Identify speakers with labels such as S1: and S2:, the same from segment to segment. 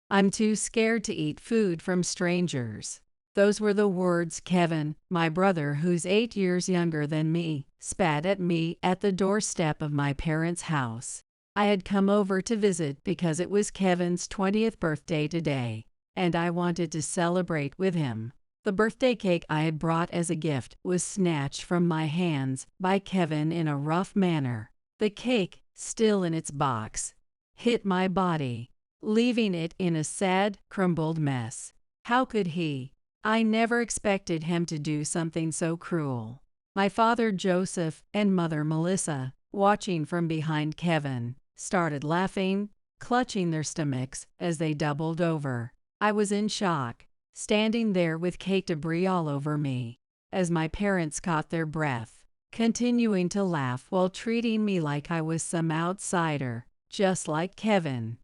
S1: I'm too scared to eat food from strangers." Those were the words Kevin, my brother who's 8 years younger than me, spat at me at the doorstep of my parents' house. I had come over to visit because it was Kevin's 20th birthday today, and I wanted to celebrate with him. The birthday cake I had brought as a gift was snatched from my hands by Kevin in a rough manner. The cake, still in its box, hit my body, leaving it in a sad, crumbled mess. How could he? I never expected him to do something so cruel. My father Joseph and mother Melissa, watching from behind Kevin, started laughing, clutching their stomachs as they doubled over. I was in shock, standing there with cake debris all over me, as my parents caught their breath, continuing to laugh while treating me like I was some outsider, just like Kevin.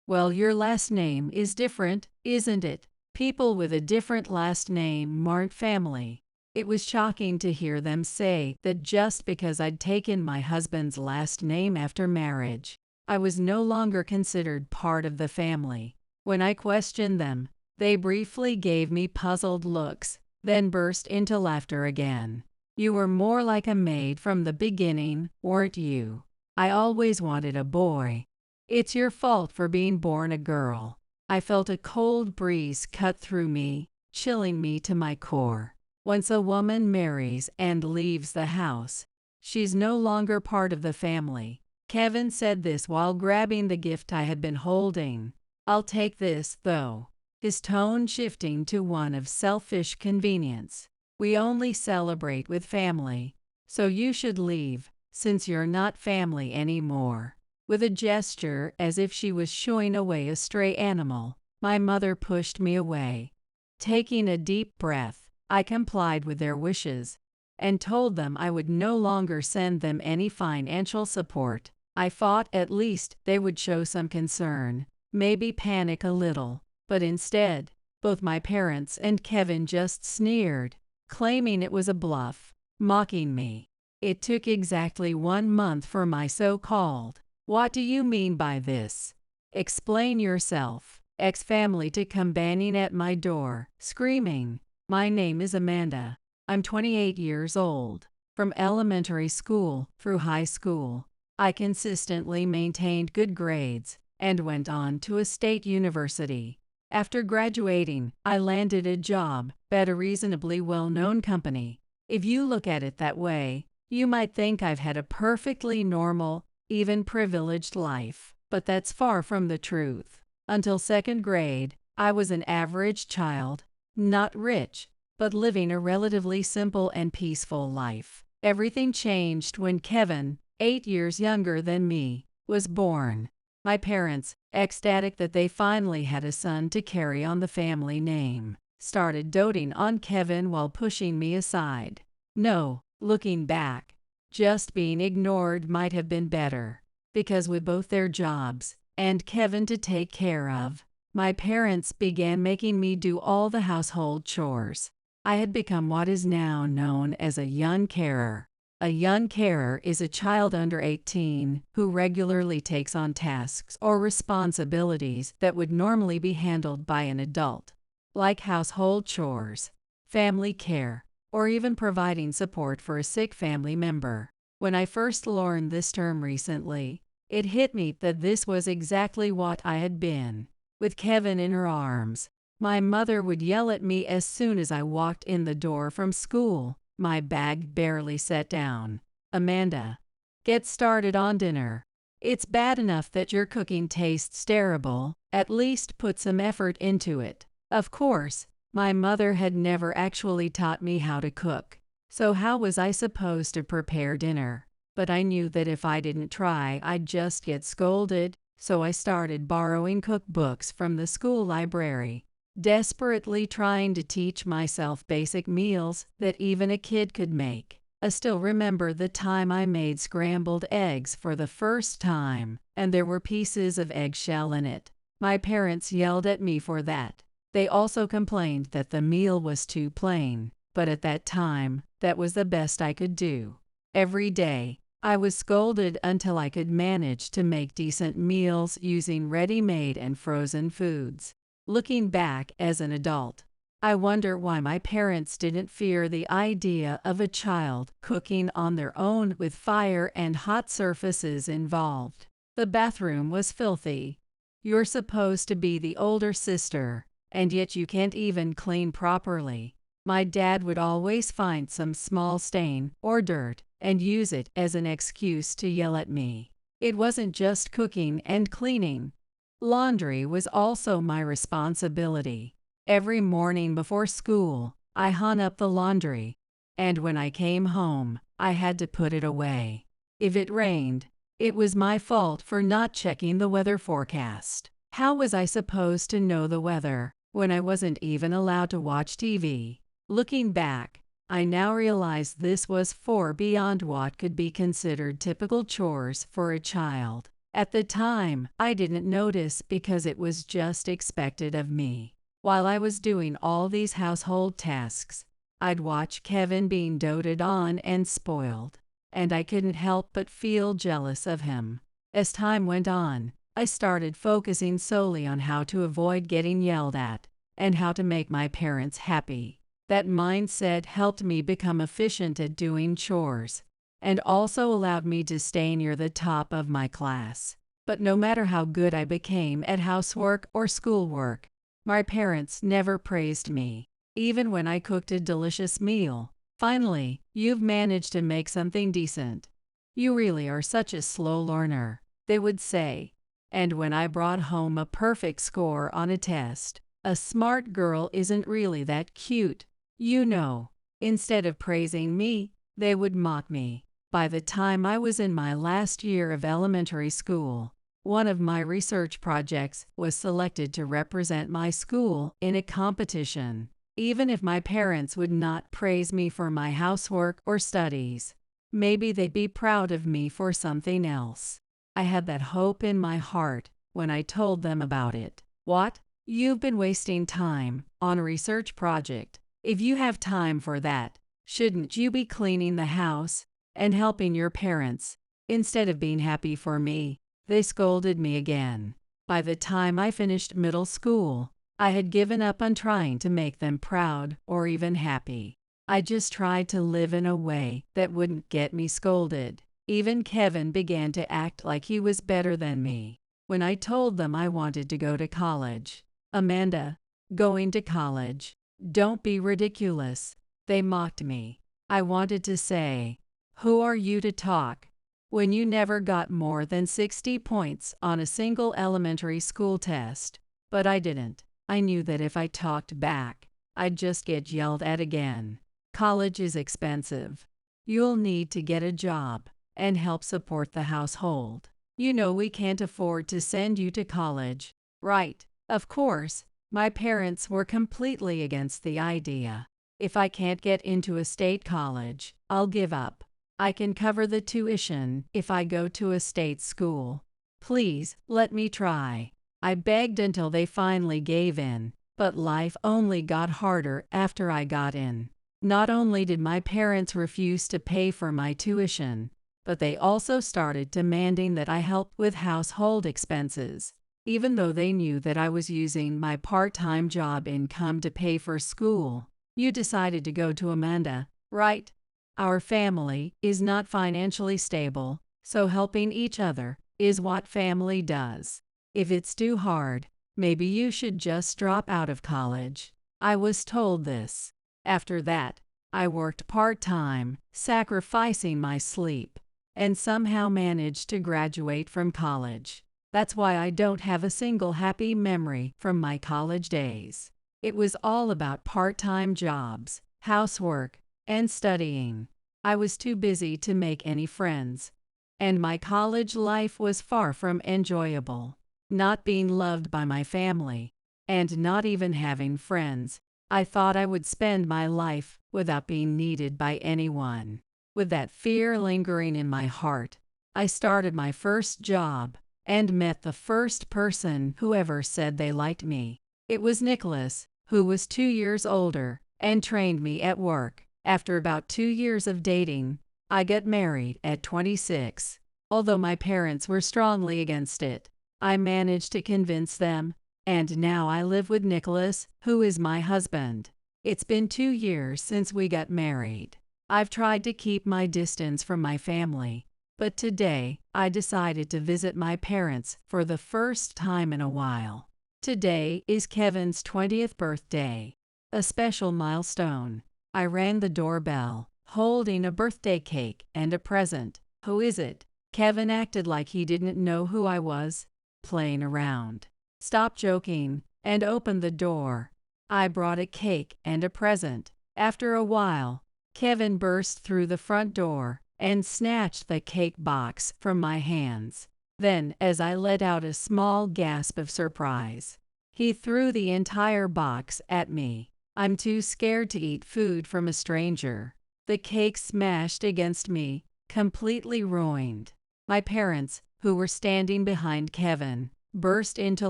S1: "Well, your last name is different, isn't it? People with a different last name aren't family." It was shocking to hear them say that just because I'd taken my husband's last name after marriage, I was no longer considered part of the family. When I questioned them, they briefly gave me puzzled looks, then burst into laughter again. "You were more like a maid from the beginning, weren't you? I always wanted a boy. It's your fault for being born a girl." I felt a cold breeze cut through me, chilling me to my core. Once a woman marries and leaves the house, she's no longer part of the family. Kevin said this while grabbing the gift I had been holding. "I'll take this, though," his tone shifting to one of selfish convenience. "We only celebrate with family, so you should leave, since you're not family anymore." With a gesture as if she was shooing away a stray animal, my mother pushed me away. Taking a deep breath, I complied with their wishes and told them I would no longer send them any financial support. I thought at least they would show some concern, maybe panic a little, but instead, both my parents and Kevin just sneered, claiming it was a bluff, mocking me. It took exactly 1 month for my so-called "What do you mean by this? Explain yourself" ex-family to come banging at my door, screaming. My name is Amanda. I'm 28 years old. From elementary school through high school, I consistently maintained good grades and went on to a state university. After graduating, I landed a job at a reasonably well-known company. If you look at it that way, you might think I've had a perfectly normal, even privileged life, but that's far from the truth. Until 2nd grade, I was an average child, not rich, but living a relatively simple and peaceful life. Everything changed when Kevin, 8 years younger than me, was born. My parents, ecstatic that they finally had a son to carry on the family name, started doting on Kevin while pushing me aside. No, looking back, just being ignored might have been better, because with both their jobs and Kevin to take care of, my parents began making me do all the household chores. I had become what is now known as a young carer. A young carer is a child under 18 who regularly takes on tasks or responsibilities that would normally be handled by an adult, like household chores, family care, or even providing support for a sick family member. When I first learned this term recently, it hit me that this was exactly what I had been. With Kevin in her arms, my mother would yell at me as soon as I walked in the door from school, my bag barely set down. "Amanda, get started on dinner. It's bad enough that your cooking tastes terrible, at least put some effort into it." Of course, my mother had never actually taught me how to cook, so how was I supposed to prepare dinner? But I knew that if I didn't try, I'd just get scolded, so I started borrowing cookbooks from the school library, desperately trying to teach myself basic meals that even a kid could make. I still remember the time I made scrambled eggs for the first time, and there were pieces of eggshell in it. My parents yelled at me for that. They also complained that the meal was too plain, but at that time, that was the best I could do. Every day, I was scolded until I could manage to make decent meals using ready-made and frozen foods. Looking back as an adult, I wonder why my parents didn't fear the idea of a child cooking on their own with fire and hot surfaces involved. The bathroom was filthy. You're supposed to be the older sister, and yet you can't even clean properly. My dad would always find some small stain or dirt and use it as an excuse to yell at me. It wasn't just cooking and cleaning. Laundry was also my responsibility. Every morning before school, I hung up the laundry, and when I came home, I had to put it away. If it rained, it was my fault for not checking the weather forecast. How was I supposed to know the weather when I wasn't even allowed to watch TV? Looking back, I now realize this was far beyond what could be considered typical chores for a child. At the time, I didn't notice because it was just expected of me. While I was doing all these household tasks, I'd watch Kevin being doted on and spoiled, and I couldn't help but feel jealous of him. As time went on, I started focusing solely on how to avoid getting yelled at and how to make my parents happy. That mindset helped me become efficient at doing chores and also allowed me to stay near the top of my class. But no matter how good I became at housework or schoolwork, my parents never praised me, even when I cooked a delicious meal. Finally, you've managed to make something decent. You really are such a slow learner, they would say. And when I brought home a perfect score on a test, a smart girl isn't really that cute. You know, instead of praising me, they would mock me. By the time I was in my last year of elementary school, one of my research projects was selected to represent my school in a competition. Even if my parents would not praise me for my housework or studies, maybe they'd be proud of me for something else. I had that hope in my heart when I told them about it. What? You've been wasting time on a research project. If you have time for that, shouldn't you be cleaning the house and helping your parents instead of being happy for me? They scolded me again. By the time I finished middle school, I had given up on trying to make them proud or even happy. I just tried to live in a way that wouldn't get me scolded. Even Kevin began to act like he was better than me. When I told them I wanted to go to college, Amanda, going to college? Don't be ridiculous. They mocked me. I wanted to say, who are you to talk? When you never got more than 60 points on a single elementary school test. But I didn't. I knew that if I talked back, I'd just get yelled at again. College is expensive. You'll need to get a job and help support the household. You know we can't afford to send you to college, right? Of course, my parents were completely against the idea. If I can't get into a state college, I'll give up. I can cover the tuition if I go to a state school. Please, let me try. I begged until they finally gave in, but life only got harder after I got in. Not only did my parents refuse to pay for my tuition, but they also started demanding that I help with household expenses, even though they knew that I was using my part-time job income to pay for school. You decided to go to Amanda, right? Our family is not financially stable, so helping each other is what family does. If it's too hard, maybe you should just drop out of college. I was told this. After that, I worked part-time, sacrificing my sleep, and somehow managed to graduate from college. That's why I don't have a single happy memory from my college days. It was all about part-time jobs, housework, and studying. I was too busy to make any friends, and my college life was far from enjoyable. Not being loved by my family, and not even having friends, I thought I would spend my life without being needed by anyone. With that fear lingering in my heart, I started my first job and met the first person who ever said they liked me. It was Nicholas, who was 2 years older and trained me at work. After about 2 years of dating, I got married at 26. Although my parents were strongly against it, I managed to convince them, and now I live with Nicholas, who is my husband. It's been 2 years since we got married. I've tried to keep my distance from my family, but today I decided to visit my parents for the first time in a while. Today is Kevin's 20th birthday, a special milestone. I rang the doorbell, holding a birthday cake and a present. "Who is it?" Kevin acted like he didn't know who I was. "Playing around. Stop joking," and opened the door. I brought a cake and a present. After a while, Kevin burst through the front door and snatched the cake box from my hands. Then, as I let out a small gasp of surprise, he threw the entire box at me. I'm too scared to eat food from a stranger. The cake smashed against me, completely ruined. My parents, who were standing behind Kevin, burst into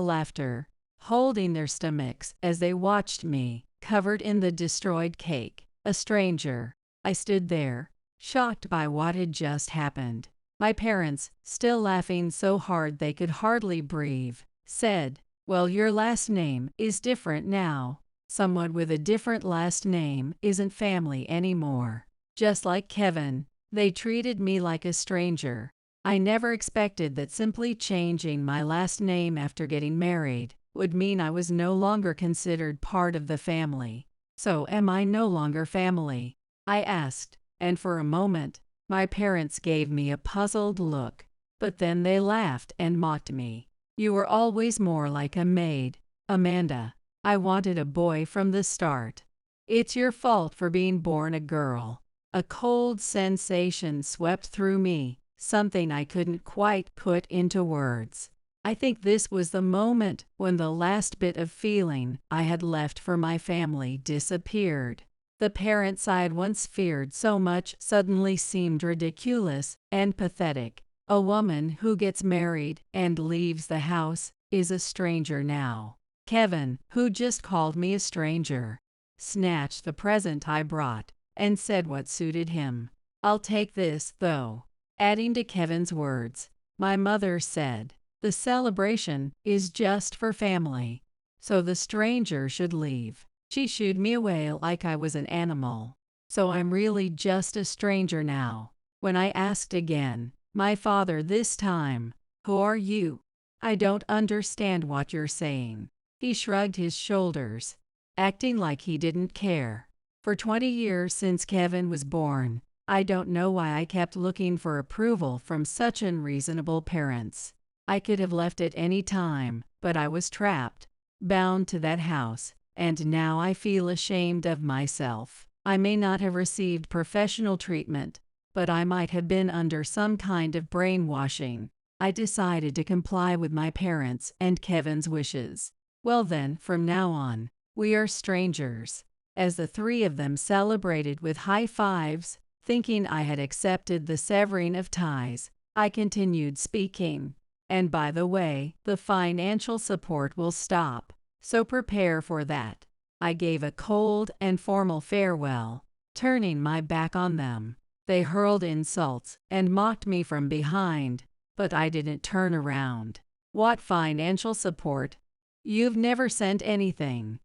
S1: laughter, holding their stomachs as they watched me, covered in the destroyed cake. A stranger. I stood there, shocked by what had just happened. My parents, still laughing so hard they could hardly breathe, said, "Well, your last name is different now. Someone with a different last name isn't family anymore." Just like Kevin, they treated me like a stranger. I never expected that simply changing my last name after getting married would mean I was no longer considered part of the family. "So am I no longer family?" I asked, and for a moment, my parents gave me a puzzled look. But then they laughed and mocked me. "You were always more like a maid, Amanda. I wanted a boy from the start. It's your fault for being born a girl." A cold sensation swept through me, something I couldn't quite put into words. I think this was the moment when the last bit of feeling I had left for my family disappeared. The parents I had once feared so much suddenly seemed ridiculous and pathetic. A woman who gets married and leaves the house is a stranger now. Kevin, who just called me a stranger, snatched the present I brought and said what suited him. "I'll take this, though." Adding to Kevin's words, my mother said, "The celebration is just for family, so the stranger should leave." She shooed me away like I was an animal. So I'm really just a stranger now. When I asked again, my father this time, "Who are you? I don't understand what you're saying." He shrugged his shoulders, acting like he didn't care. For 20 years since Kevin was born, I don't know why I kept looking for approval from such unreasonable parents. I could have left at any time, but I was trapped, bound to that house, and now I feel ashamed of myself. I may not have received professional treatment, but I might have been under some kind of brainwashing. I decided to comply with my parents' and Kevin's wishes. "Well then, from now on, we are strangers." As the three of them celebrated with high fives, thinking I had accepted the severing of ties, I continued speaking. "And by the way, the financial support will stop, so prepare for that." I gave a cold and formal farewell, turning my back on them. They hurled insults and mocked me from behind, but I didn't turn around. "What financial support? You've never sent anything.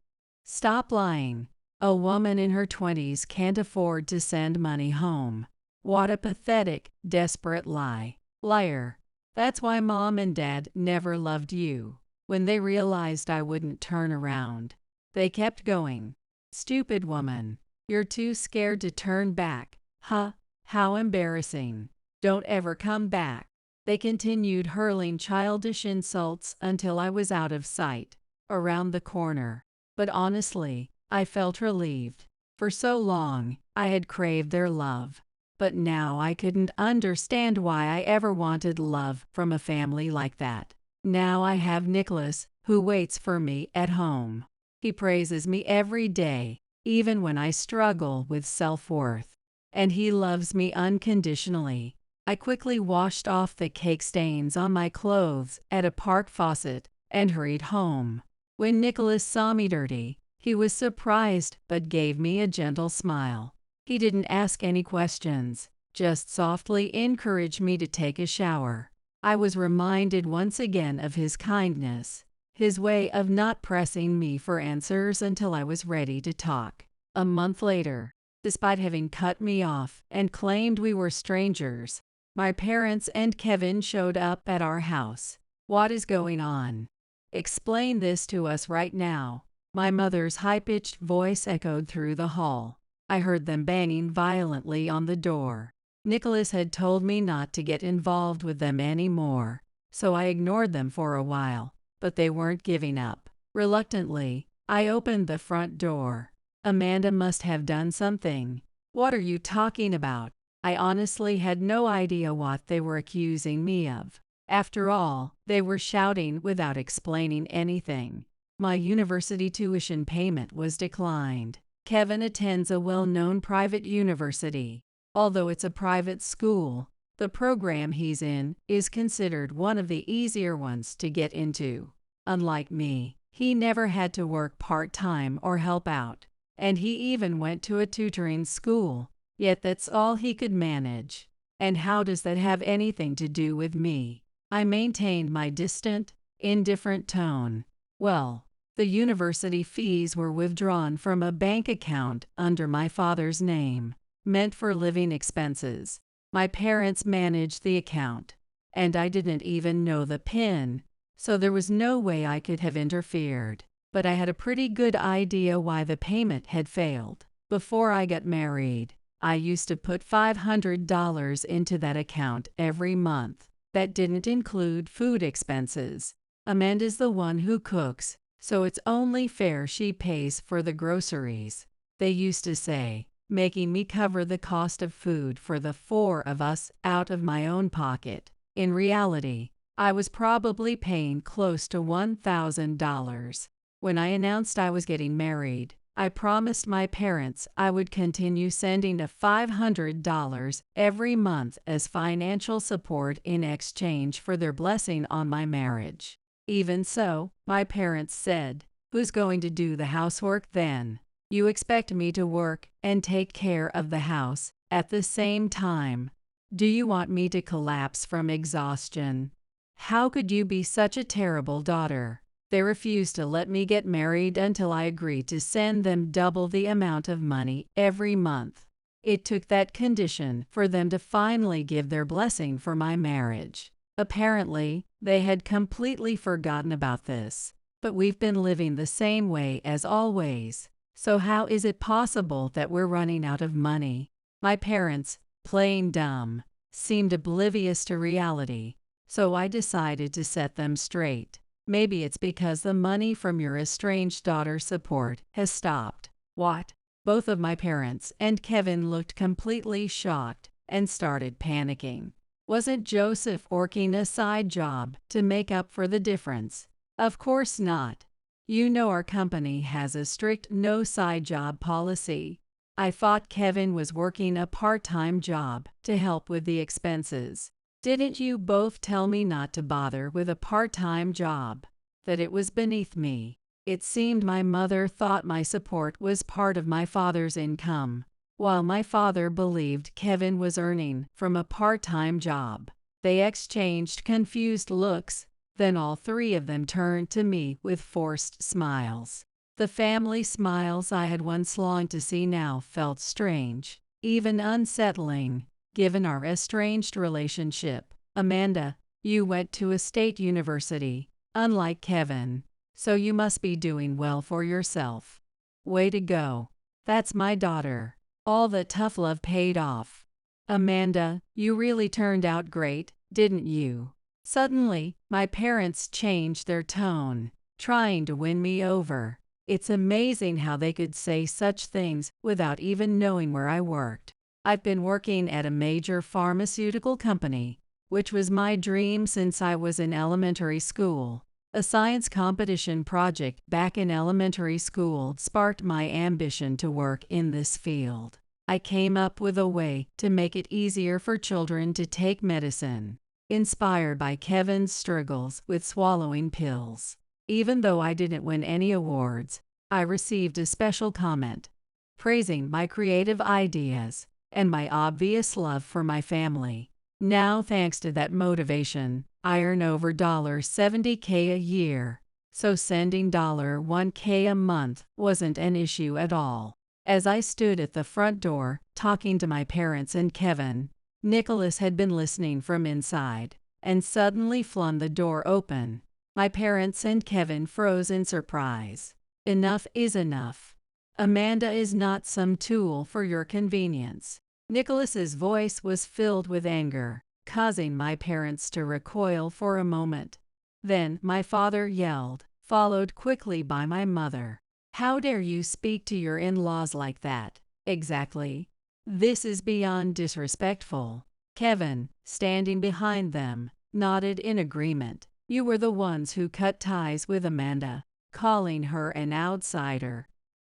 S1: Stop lying. A woman in her 20s can't afford to send money home." What a pathetic, desperate lie. Liar. That's why Mom and Dad never loved you. When they realized I wouldn't turn around, they kept going. "Stupid woman. You're too scared to turn back. Huh? How embarrassing. Don't ever come back." They continued hurling childish insults until I was out of sight, around the corner. But honestly, I felt relieved. For so long, I had craved their love. But now I couldn't understand why I ever wanted love from a family like that. Now I have Nicholas, who waits for me at home. He praises me every day, even when I struggle with self-worth. And he loves me unconditionally. I quickly washed off the cake stains on my clothes at a park faucet and hurried home. When Nicholas saw me dirty, he was surprised but gave me a gentle smile. He didn't ask any questions, just softly encouraged me to take a shower. I was reminded once again of his kindness, his way of not pressing me for answers until I was ready to talk. A month later, despite having cut me off and claimed we were strangers, my parents and Kevin showed up at our house. "What is going on? Explain this to us right now." My mother's high-pitched voice echoed through the hall. I heard them banging violently on the door. Nicholas had told me not to get involved with them anymore, so I ignored them for a while, but they weren't giving up. Reluctantly, I opened the front door. "Amanda must have done something." "What are you talking about?" I honestly had no idea what they were accusing me of. After all, they were shouting without explaining anything. My university tuition payment was declined. Kevin attends a well-known private university. Although it's a private school, the program he's in is considered one of the easier ones to get into. Unlike me, he never had to work part-time or help out, and he even went to a tutoring school, yet that's all he could manage. And how does that have anything to do with me? I maintained my distant, indifferent tone. Well, the university fees were withdrawn from a bank account under my father's name, meant for living expenses. My parents managed the account, and I didn't even know the PIN, so there was no way I could have interfered. But I had a pretty good idea why the payment had failed. Before I got married, I used to put $500 into that account every month. That didn't include food expenses. Amanda's the one who cooks, so it's only fair she pays for the groceries. They used to say, making me cover the cost of food for the four of us out of my own pocket. In reality, I was probably paying close to $1,000. When I announced I was getting married, I promised my parents I would continue sending a $500 every month as financial support in exchange for their blessing on my marriage. Even so, my parents said, "Who's going to do the housework then? You expect me to work and take care of the house at the same time. Do you want me to collapse from exhaustion? How could you be such a terrible daughter?" They refused to let me get married until I agreed to send them double the amount of money every month. It took that condition for them to finally give their blessing for my marriage. Apparently, they had completely forgotten about this, but we've been living the same way as always. So how is it possible that we're running out of money? My parents, plain dumb, seemed oblivious to reality, so I decided to set them straight. Maybe it's because the money from your estranged daughter's support has stopped. What? Both of my parents and Kevin looked completely shocked and started panicking. Wasn't Joseph working a side job to make up for the difference? Of course not. You know our company has a strict no side job policy. I thought Kevin was working a part-time job to help with the expenses. Didn't you both tell me not to bother with a part-time job? That it was beneath me? It seemed my mother thought my support was part of my father's income, while my father believed Kevin was earning from a part-time job. They exchanged confused looks, then all three of them turned to me with forced smiles. The family smiles I had once longed to see now felt strange, even unsettling, given our estranged relationship. "Amanda, you went to a state university, unlike Kevin, so you must be doing well for yourself. Way to go. That's my daughter. All the tough love paid off. Amanda, you really turned out great, didn't you?" Suddenly, my parents changed their tone, trying to win me over. It's amazing how they could say such things without even knowing where I worked. I've been working at a major pharmaceutical company, which was my dream since I was in elementary school. A science competition project back in elementary school sparked my ambition to work in this field. I came up with a way to make it easier for children to take medicine, inspired by Kevin's struggles with swallowing pills. Even though I didn't win any awards, I received a special comment praising my creative ideas and my obvious love for my family. Now, thanks to that motivation, I earn over $70K a year, so sending $1K a month wasn't an issue at all. As I stood at the front door, talking to my parents and Kevin, Nicholas had been listening from inside, and suddenly flung the door open. My parents and Kevin froze in surprise. Enough is enough. Amanda is not some tool for your convenience. Nicholas's voice was filled with anger, causing my parents to recoil for a moment. Then my father yelled, followed quickly by my mother. How dare you speak to your in-laws like that? Exactly. This is beyond disrespectful. Kevin, standing behind them, nodded in agreement. You were the ones who cut ties with Amanda, calling her an outsider.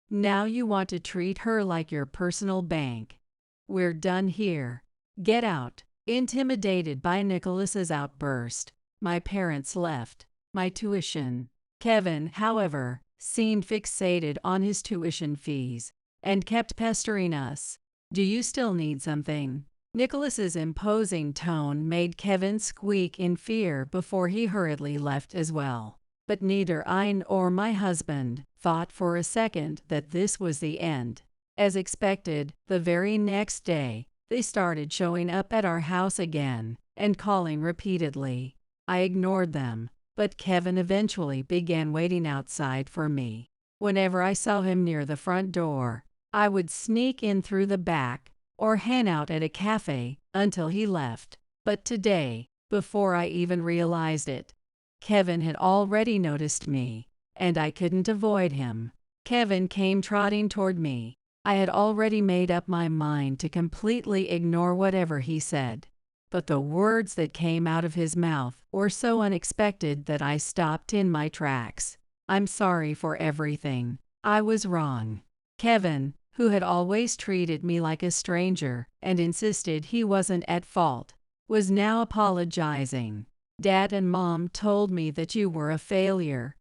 S1: Now you want to treat her like your personal bank. We're done here. Get out. Intimidated by Nicholas's outburst, my parents left. My tuition. Kevin, however, seemed fixated on his tuition fees and kept pestering us. Do you still need something? Nicholas's imposing tone made Kevin squeak in fear before he hurriedly left as well. But neither I nor my husband thought for a second that this was the end. As expected, the very next day, they started showing up at our house again and calling repeatedly. I ignored them, but Kevin eventually began waiting outside for me. Whenever I saw him near the front door, I would sneak in through the back or hang out at a cafe until he left. But today, before I even realized it, Kevin had already noticed me, and I couldn't avoid him. Kevin came trotting toward me. I had already made up my mind to completely ignore whatever he said, but the words that came out of his mouth were so unexpected that I stopped in my tracks. I'm sorry for everything. I was wrong. Kevin, who had always treated me like a stranger and insisted he wasn't at fault, was now apologizing. Dad and Mom told me that you were a failure,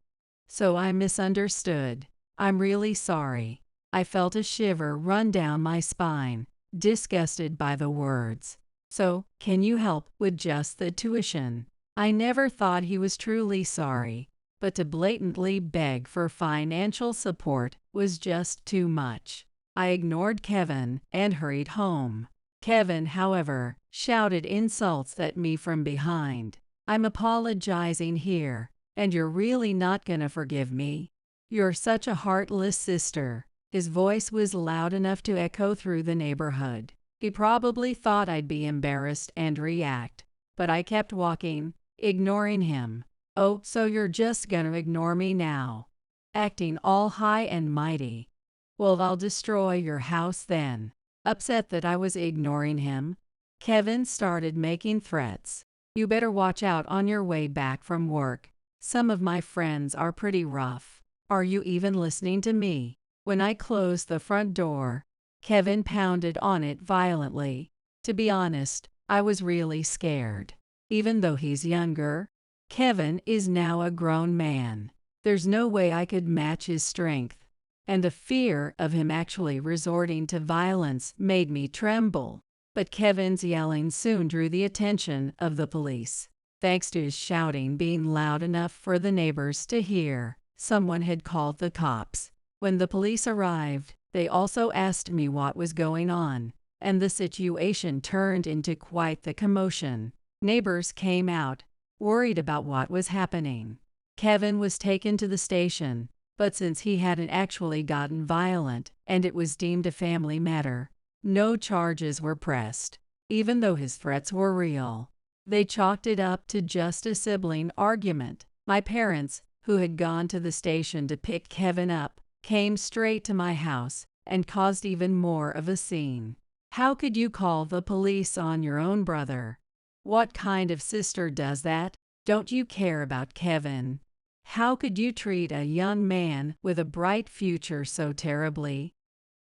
S1: so I misunderstood. I'm really sorry. I felt a shiver run down my spine, disgusted by the words. So, can you help with just the tuition? I never thought he was truly sorry, but to blatantly beg for financial support was just too much. I ignored Kevin and hurried home. Kevin, however, shouted insults at me from behind. I'm apologizing here, and you're really not gonna forgive me? You're such a heartless sister. His voice was loud enough to echo through the neighborhood. He probably thought I'd be embarrassed and react, but I kept walking, ignoring him. Oh, so you're just gonna ignore me now? Acting all high and mighty. Well, I'll destroy your house then. Upset that I was ignoring him, Kevin started making threats. You better watch out on your way back from work. Some of my friends are pretty rough. Are you even listening to me? When I closed the front door, Kevin pounded on it violently. To be honest, I was really scared. Even though he's younger, Kevin is now a grown man. There's no way I could match his strength, and the fear of him actually resorting to violence made me tremble. But Kevin's yelling soon drew the attention of the police. Thanks to his shouting being loud enough for the neighbors to hear, someone had called the cops. When the police arrived, they also asked me what was going on, and the situation turned into quite the commotion. Neighbors came out, worried about what was happening. Kevin was taken to the station, but since he hadn't actually gotten violent and it was deemed a family matter, no charges were pressed, even though his threats were real. They chalked it up to just a sibling argument. My parents, who had gone to the station to pick Kevin up, came straight to my house and caused even more of a scene. How could you call the police on your own brother? What kind of sister does that? Don't you care about Kevin? How could you treat a young man with a bright future so terribly?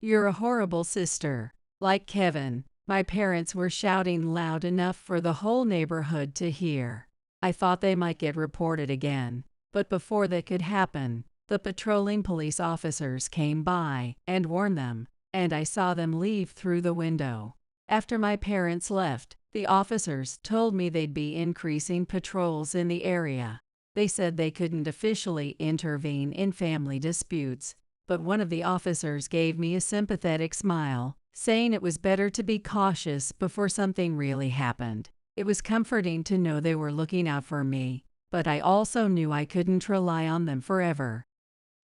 S1: You're a horrible sister. Like Kevin, my parents were shouting loud enough for the whole neighborhood to hear. I thought they might get reported again, but before that could happen, the patrolling police officers came by and warned them, and I saw them leave through the window. After my parents left, the officers told me they'd be increasing patrols in the area. They said they couldn't officially intervene in family disputes, but one of the officers gave me a sympathetic smile, saying it was better to be cautious before something really happened. It was comforting to know they were looking out for me, but I also knew I couldn't rely on them forever.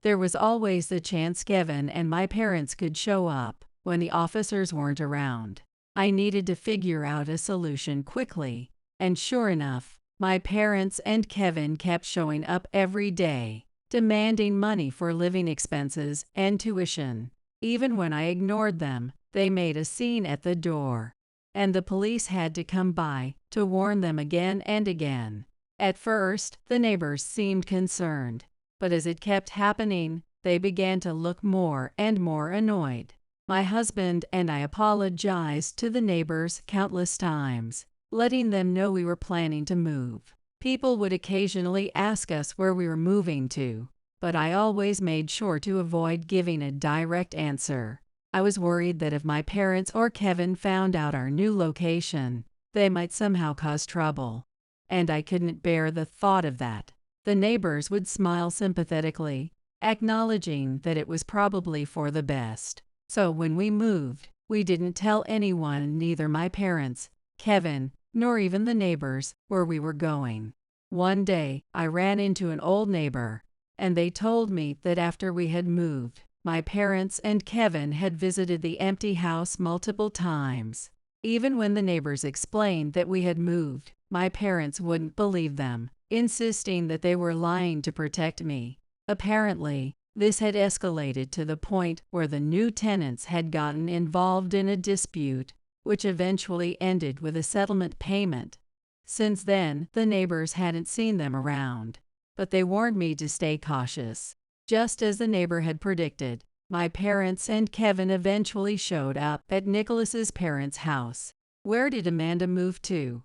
S1: There was always the chance Kevin and my parents could show up when the officers weren't around. I needed to figure out a solution quickly, and sure enough, my parents and Kevin kept showing up every day, demanding money for living expenses and tuition. Even when I ignored them, they made a scene at the door, and the police had to come by to warn them again and again. At first, the neighbors seemed concerned, but as it kept happening, they began to look more and more annoyed. My husband and I apologized to the neighbors countless times, letting them know we were planning to move. People would occasionally ask us where we were moving to, but I always made sure to avoid giving a direct answer. I was worried that if my parents or Kevin found out our new location, they might somehow cause trouble, and I couldn't bear the thought of that. The neighbors would smile sympathetically, acknowledging that it was probably for the best. So when we moved, we didn't tell anyone, neither my parents, Kevin, nor even the neighbors, where we were going. One day, I ran into an old neighbor, and they told me that after we had moved, my parents and Kevin had visited the empty house multiple times. Even when the neighbors explained that we had moved, my parents wouldn't believe them, insisting that they were lying to protect me. Apparently, this had escalated to the point where the new tenants had gotten involved in a dispute, which eventually ended with a settlement payment. Since then, the neighbors hadn't seen them around, but they warned me to stay cautious. Just as the neighbor had predicted, my parents and Kevin eventually showed up at Nicholas's parents' house. Where did Amanda move to?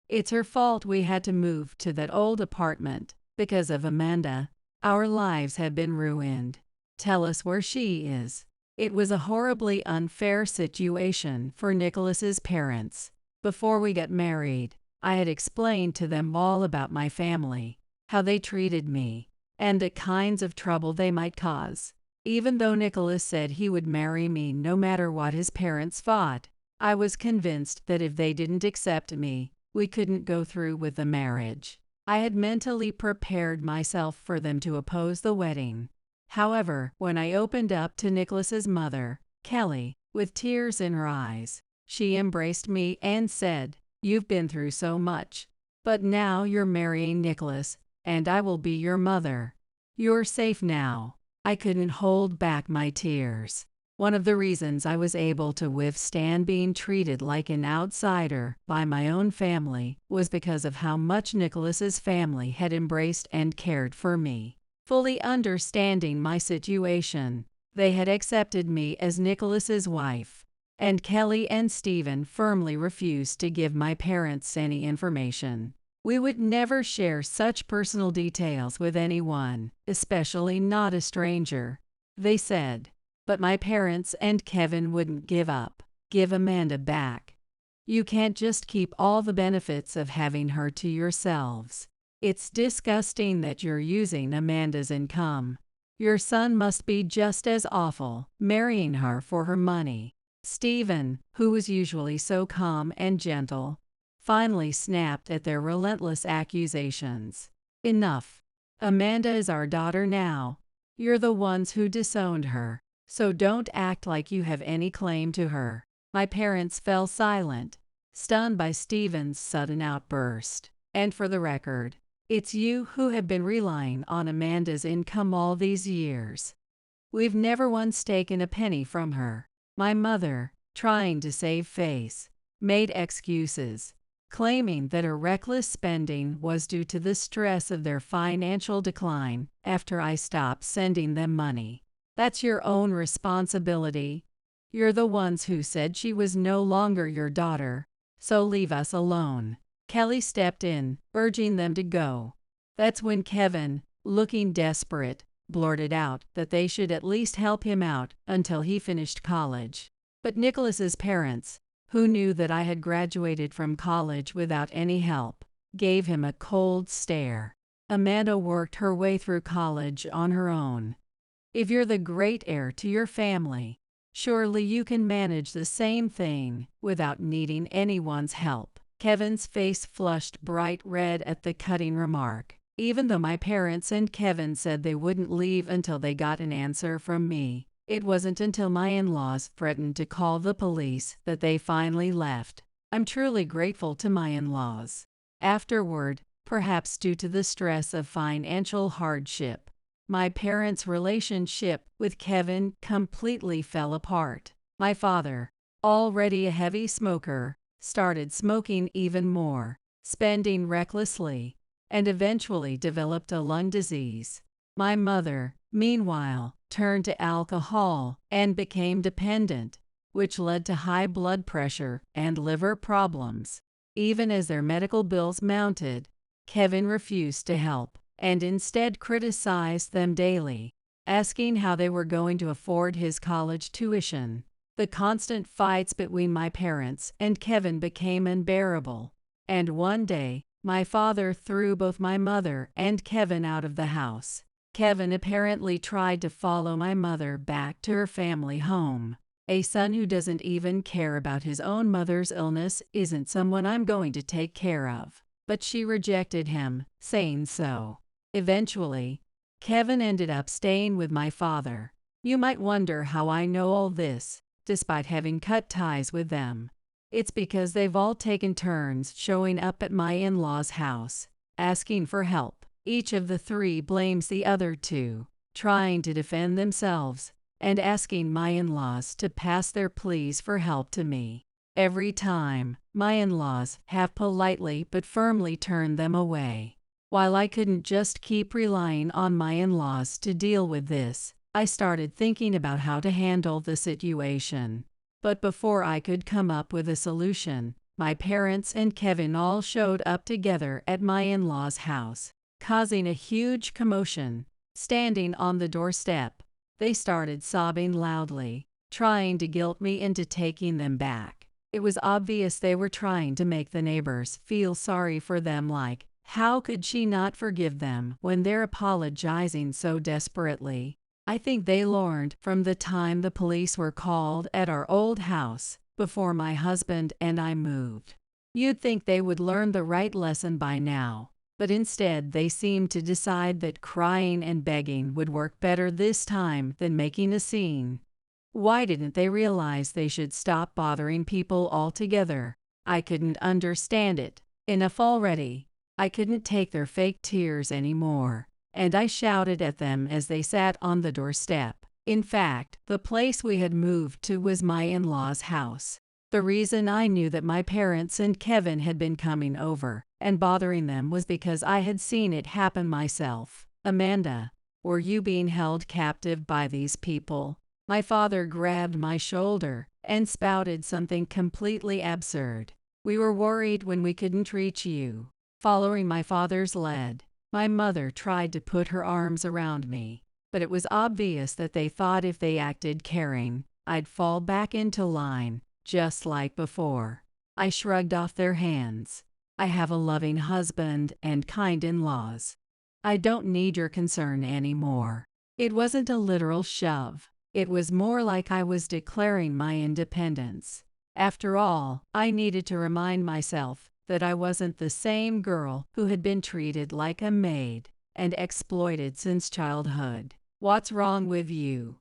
S1: It's her fault we had to move to that old apartment. Because of Amanda, our lives have been ruined. Tell us where she is. It was a horribly unfair situation for Nicholas's parents. Before we got married, I had explained to them all about my family, how they treated me, and the kinds of trouble they might cause. Even though Nicholas said he would marry me no matter what his parents thought, I was convinced that if they didn't accept me, we couldn't go through with the marriage. I had mentally prepared myself for them to oppose the wedding. However, when I opened up to Nicholas's mother, Kelly, with tears in her eyes, she embraced me and said, "You've been through so much, but now you're marrying Nicholas, and I will be your mother. You're safe now." I couldn't hold back my tears. One of the reasons I was able to withstand being treated like an outsider by my own family was because of how much Nicholas's family had embraced and cared for me. Fully understanding my situation, they had accepted me as Nicholas's wife, and Kelly and Stephen firmly refused to give my parents any information. We would never share such personal details with anyone, especially not a stranger, they said. But my parents and Kevin wouldn't give up. Give Amanda back. You can't just keep all the benefits of having her to yourselves. It's disgusting that you're using Amanda's income. Your son must be just as awful, marrying her for her money. Stephen, who was usually so calm and gentle, finally snapped at their relentless accusations. Enough. Amanda is our daughter now. You're the ones who disowned her, so don't act like you have any claim to her. My parents fell silent, stunned by Stephen's sudden outburst. And for the record, it's you who have been relying on Amanda's income all these years. We've never once taken a penny from her. My mother, trying to save face, made excuses, claiming that her reckless spending was due to the stress of their financial decline after I stopped sending them money. That's your own responsibility. You're the ones who said she was no longer your daughter, so leave us alone. Kelly stepped in, urging them to go. That's when Kevin, looking desperate, blurted out that they should at least help him out until he finished college. But Nicholas's parents, who knew that I had graduated from college without any help, gave him a cold stare. Amanda worked her way through college on her own. If you're the great heir to your family, surely you can manage the same thing without needing anyone's help. Kevin's face flushed bright red at the cutting remark. Even though my parents and Kevin said they wouldn't leave until they got an answer from me, it wasn't until my in-laws threatened to call the police that they finally left. I'm truly grateful to my in-laws. Afterward, perhaps due to the stress of financial hardship, my parents' relationship with Kevin completely fell apart. My father, already a heavy smoker, started smoking even more, spending recklessly, and eventually developed a lung disease. My mother, meanwhile, turned to alcohol and became dependent, which led to high blood pressure and liver problems. Even as their medical bills mounted, Kevin refused to help and instead criticized them daily, asking how they were going to afford his college tuition. The constant fights between my parents and Kevin became unbearable, and one day, my father threw both my mother and Kevin out of the house. Kevin apparently tried to follow my mother back to her family home. A son who doesn't even care about his own mother's illness isn't someone I'm going to take care of. But she rejected him, saying so. Eventually, Kevin ended up staying with my father. You might wonder how I know all this, despite having cut ties with them. It's because they've all taken turns showing up at my in-laws' house, asking for help. Each of the three blames the other two, trying to defend themselves, and asking my in-laws to pass their pleas for help to me. Every time, my in-laws have politely but firmly turned them away. While I couldn't just keep relying on my in-laws to deal with this, I started thinking about how to handle the situation. But before I could come up with a solution, my parents and Kevin all showed up together at my in-laws' house, causing a huge commotion. Standing on the doorstep, they started sobbing loudly, trying to guilt me into taking them back. It was obvious they were trying to make the neighbors feel sorry for them, like, how could she not forgive them when they're apologizing so desperately? I think they learned from the time the police were called at our old house before my husband and I moved. You'd think they would learn the right lesson by now, but instead they seemed to decide that crying and begging would work better this time than making a scene. Why didn't they realize they should stop bothering people altogether? I couldn't understand it. Enough already. I couldn't take their fake tears anymore, and I shouted at them as they sat on the doorstep. In fact, the place we had moved to was my in-laws' house. The reason I knew that my parents and Kevin had been coming over and bothering them was because I had seen it happen myself. Amanda, were you being held captive by these people? My father grabbed my shoulder and spouted something completely absurd. We were worried when we couldn't reach you. Following my father's lead, my mother tried to put her arms around me, but it was obvious that they thought if they acted caring, I'd fall back into line, just like before. I shrugged off their hands. I have a loving husband and kind in-laws. I don't need your concern anymore. It wasn't a literal shove. It was more like I was declaring my independence. After all, I needed to remind myself that I wasn't the same girl who had been treated like a maid and exploited since childhood. What's wrong with you?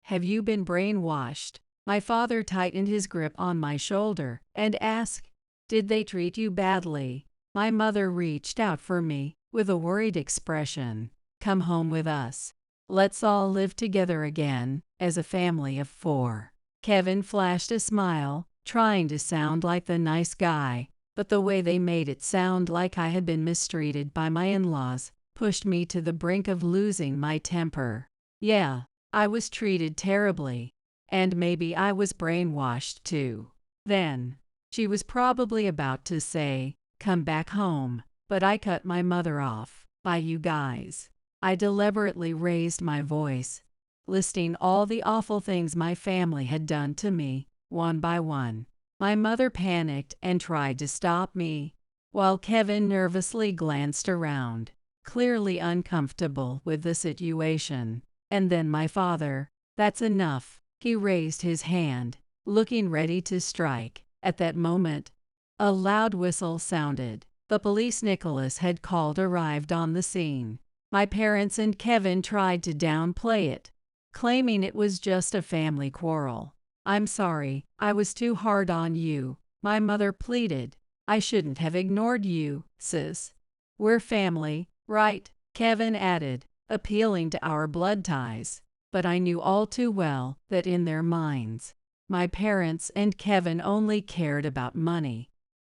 S1: Have you been brainwashed? My father tightened his grip on my shoulder and asked, did they treat you badly? My mother reached out for me with a worried expression. Come home with us. Let's all live together again as a family of 4. Kevin flashed a smile, trying to sound like the nice guy, but the way they made it sound like I had been mistreated by my in-laws pushed me to the brink of losing my temper. Yeah, I was treated terribly, and maybe I was brainwashed too. Then, she was probably about to say, come back home, but I cut my mother off. By you guys. I deliberately raised my voice, listing all the awful things my family had done to me, one by one. My mother panicked and tried to stop me, while Kevin nervously glanced around, clearly uncomfortable with the situation. And then my father, "That's enough." He raised his hand, looking ready to strike. At that moment, a loud whistle sounded. The police Nicholas had called arrived on the scene. My parents and Kevin tried to downplay it, claiming it was just a family quarrel. "I'm sorry, I was too hard on you," my mother pleaded. "I shouldn't have ignored you, sis. We're family, right?" Kevin added, appealing to our blood ties. But I knew all too well that in their minds, my parents and Kevin only cared about money,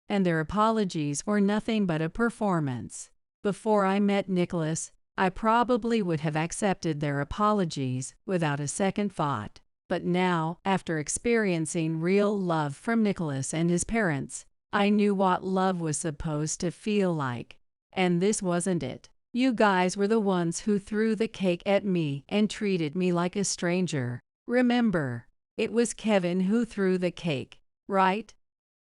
S1: and their apologies were nothing but a performance. Before I met Nicholas, I probably would have accepted their apologies without a second thought. But now, after experiencing real love from Nicholas and his parents, I knew what love was supposed to feel like. And this wasn't it. You guys were the ones who threw the cake at me and treated me like a stranger. Remember, it was Kevin who threw the cake, right?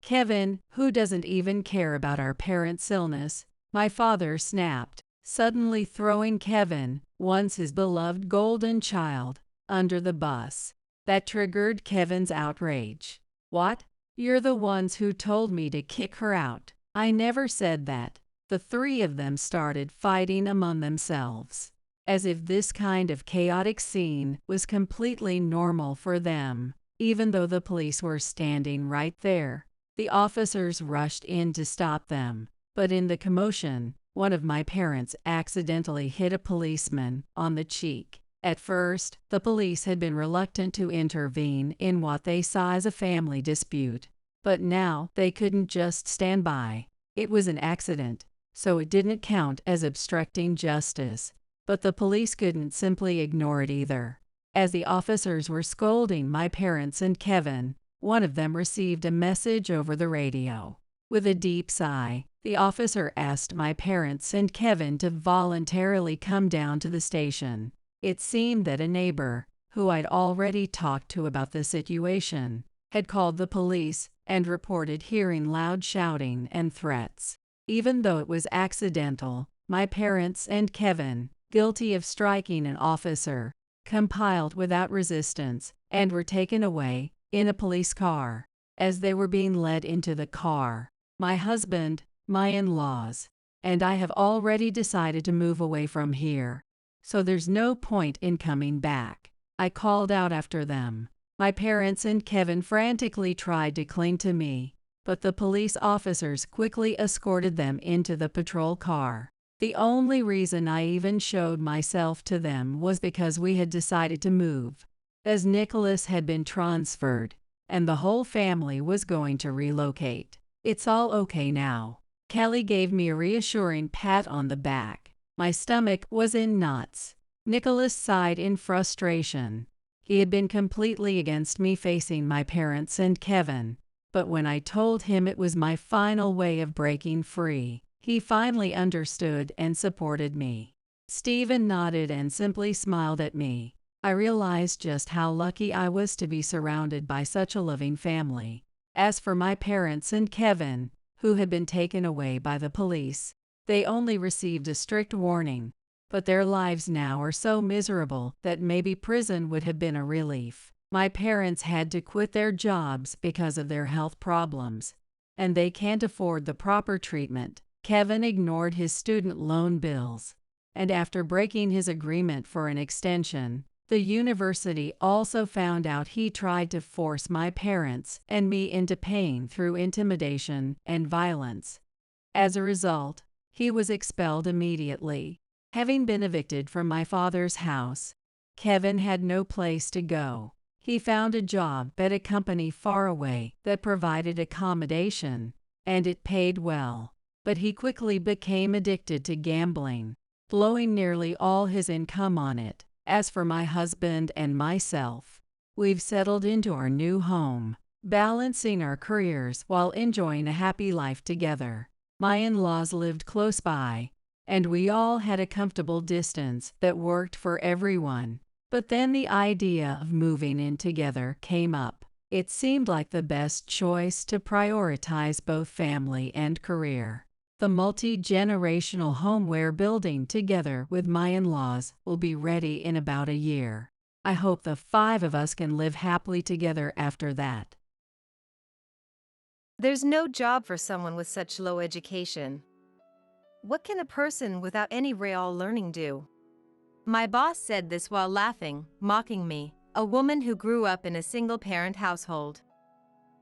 S1: Kevin, who doesn't even care about our parents' illness, my father snapped, suddenly throwing Kevin, once his beloved golden child, under the bus. That triggered Kevin's outrage. "What? You're the ones who told me to kick her out." "I never said that." The three of them started fighting among themselves, as if this kind of chaotic scene was completely normal for them, even though the police were standing right there. The officers rushed in to stop them, but in the commotion, one of my parents accidentally hit a policeman on the cheek. At first, the police had been reluctant to intervene in what they saw as a family dispute, but now they couldn't just stand by. It was an accident, so it didn't count as obstructing justice, but the police couldn't simply ignore it either. As the officers were scolding my parents and Kevin, one of them received a message over the radio. With a deep sigh, the officer asked my parents and Kevin to voluntarily come down to the station. It seemed that a neighbor, who I'd already talked to about the situation, had called the police and reported hearing loud shouting and threats. Even though it was accidental, my parents and Kevin, guilty of striking an officer, compiled without resistance and were taken away in a police car. As they were being led into the car, my husband, my in-laws, and I have already decided to move away from here, so there's no point in coming back. I called out after them. My parents and Kevin frantically tried to cling to me, but the police officers quickly escorted them into the patrol car. The only reason I even showed myself to them was because we had decided to move, as Nicholas had been transferred, and the whole family was going to relocate. "It's all okay now." Kelly gave me a reassuring pat on the back. My stomach was in knots. Nicholas sighed in frustration. He had been completely against me facing my parents and Kevin, but when I told him it was my final way of breaking free, he finally understood and supported me. Stephen nodded and simply smiled at me. I realized just how lucky I was to be surrounded by such a loving family. As for my parents and Kevin, who had been taken away by the police, they only received a strict warning, but their lives now are so miserable that maybe prison would have been a relief. My parents had to quit their jobs because of their health problems, and they can't afford the proper treatment. Kevin ignored his student loan bills, and after breaking his agreement for an extension, the university also found out he tried to force my parents and me into paying through intimidation and violence. As a result, he was expelled immediately. Having been evicted from my father's house, Kevin had no place to go. He found a job at a company far away that provided accommodation, and it paid well. But he quickly became addicted to gambling, blowing nearly all his income on it. As for my husband and myself, we've settled into our new home, balancing our careers while enjoying a happy life together. My in-laws lived close by, and we all had a comfortable distance that worked for everyone. But then the idea of moving in together came up. It seemed like the best choice to prioritize both family and career. The multi-generational home we're building together with my in-laws will be ready in about a year. I hope the 5 of us can live happily together after that.
S2: There's no job for someone with such low education. What can a person without any real learning do? My boss said this while laughing, mocking me, a woman who grew up in a single-parent household.